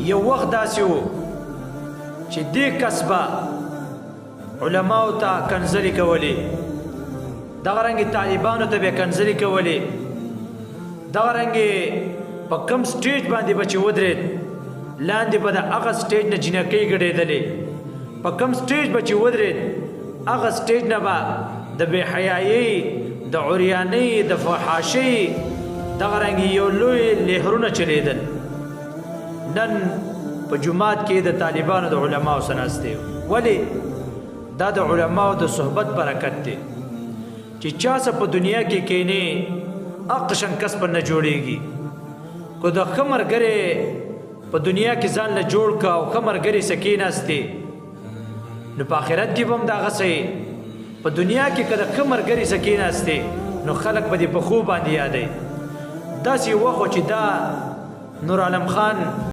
یو وخت داسې و چې دې کس به علماو ته کنځلې کولې، دغه رنګې طالبانو ته به یې کنځلې کولې، دغه رنګې په کم سټیج باندې به چې ودرېد لاندې به د هغه سټیج نه جنکۍ ګډېدلې، په کم سټیج به چې ودرېد هغه سټیج نه به د بې حیایۍ، د عریانۍ، د فحاشۍ دغه رنګې یو لوی لهرونه چلېدل. نن په جومات کې د طالبانو د علماو سره ناست دی. ولې؟ دا د علماو د صحبت برکت دی چې چا څه په دنیا کې کینې هغه قشن کس پر نه جوړېږي. که د ښه ملګری په دنیا کې ځان له جوړ که او ښه ملګري څه کېناستې نو په آخرت کې به هم دغسې په دنیا کې که د ښه ملګري څه کېناستې نو خلک به دې په خوب باندې یادوي. داسې وخت و چې دا نور عالم خان